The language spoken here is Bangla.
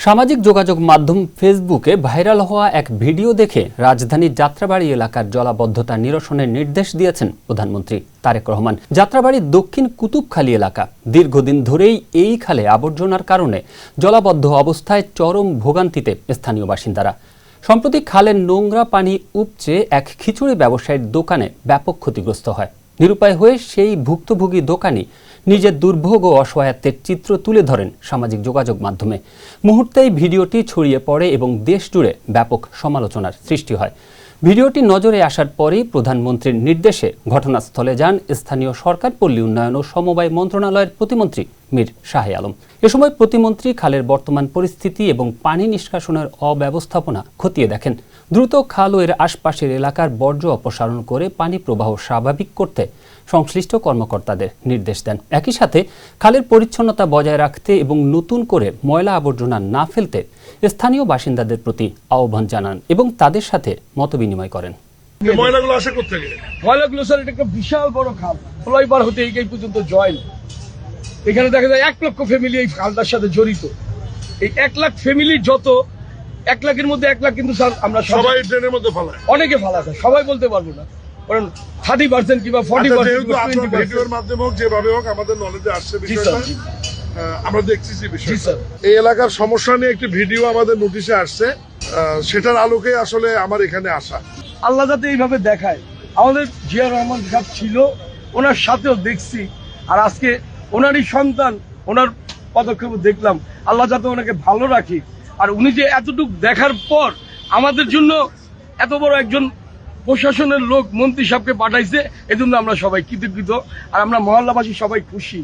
সামাজিক যোগাযোগ মাধ্যম ফেসবুকে ভাইরাল হওয়া এক ভিডিও দেখে রাজধানীর যাত্রাবাড়ী এলাকার জলাবদ্ধতা নিরসনের নির্দেশ দিয়েছেন প্রধানমন্ত্রী তারেক রহমান। যাত্রাবাড়ির দক্ষিণ কুতুবখালী এলাকা দীর্ঘদিন ধরেই এই খালে আবর্জনার কারণে জলাবদ্ধ অবস্থায় চরম ভোগান্তিতে স্থানীয় বাসিন্দারা। সম্প্রতি খালের নোংরা পানি উপচে এক খিচুড়ি ব্যবসায়ীর দোকানে ব্যাপক ক্ষতিগ্রস্ত হয়। নিরুপায় হয়ে সেই ভুক্তভোগী দোকানি নিজের দুর্ভোগ ও অসহায়ত্বের চিত্র তুলে ধরেন সামাজিক যোগাযোগ মাধ্যমে। মুহূর্তেই ভিডিওটি ছড়িয়ে পড়ে এবং দেশ জুড়ে ব্যাপক সমালোচনার সৃষ্টি হয়। ভিডিওটি নজরে আসার পরেই প্রধানমন্ত্রীর নির্দেশে ঘটনাস্থলে যান স্থানীয় সরকার, পল্লী উন্নয়ন ও সমবায় মন্ত্রণালয়ের প্রতিমন্ত্রী মীর শাহে আলম। এ সময় প্রতিমন্ত্রী খালের বর্তমান পরিস্থিতি এবং পানি নিষ্কাশনের অব্যবস্থাপনা খতিয়ে দেখেন। দ্রুত খাল ও এর আশপাশের এলাকার বর্জ্য অপসারণ করে পানি প্রবাহ স্বাভাবিক করতে সংশ্লিষ্ট কর্মকর্তাদের নির্দেশ দেন। একই সাথে খালের পরিচ্ছন্নতা বজায় রাখতে এবং নতুন করে ময়লা আবর্জনা না ফেলতে স্থানীয় বাসিন্দাদের প্রতি আহ্বান জানান এবং তাদের সাথে মতবিনিময় করেন। ময়লাগুলো আসে কোথেকে? ময়লাগুলো স্যার এটা একটা বিশাল বড় খাল, ফ্লাই বার হতে এই পর্যন্ত জয়েন। এখানে দেখা যায় 1 লক্ষ ফ্যামিলি এই খালটার সাথে জড়িত। এই 1 লাখ ফ্যামিলি যত 1 লাখের মধ্যে 1 লাখ কিন্তু স্যার আমরা সবাই ড্রেনের মধ্যে ফেলায়, অনেকে ফেলায়, সবাই বলতে পারবো না, কারণ 30% কিংবা 40% ভিডিওর মাধ্যমে হোক যেভাবে হোক আমাদের নলেজে আসছে বিষয়টা, আমরা দেখতেছি বিষয়টা। স্যার এই এলাকার সমস্যা নিয়ে একটি ভিডিও আমাদের নোটিশে আসছে, সেটার আলোকে আসলে আমার এখানে আসা। আল্লাহ যাতে এইভাবে দেখায়। আমাদের জিয়া রহমান সাহেব ছিল, ওনার সাথেও দেখছি, আর আজকে ওনারই সন্তান, ওনার পদক্ষেপ দেখলাম। আল্লাহ যাতে ওনাকে ভালো রাখি, আর উনি যে এতটুকু দেখার পর আমাদের জন্য এত বড় একজন প্রশাসনের লোক মন্ত্রী সাহেবকে পাঠাইছে, এজন্য আমরা সবাই কৃতজ্ঞ, আর আমরা মহল্লাবাসী সবাই খুশি।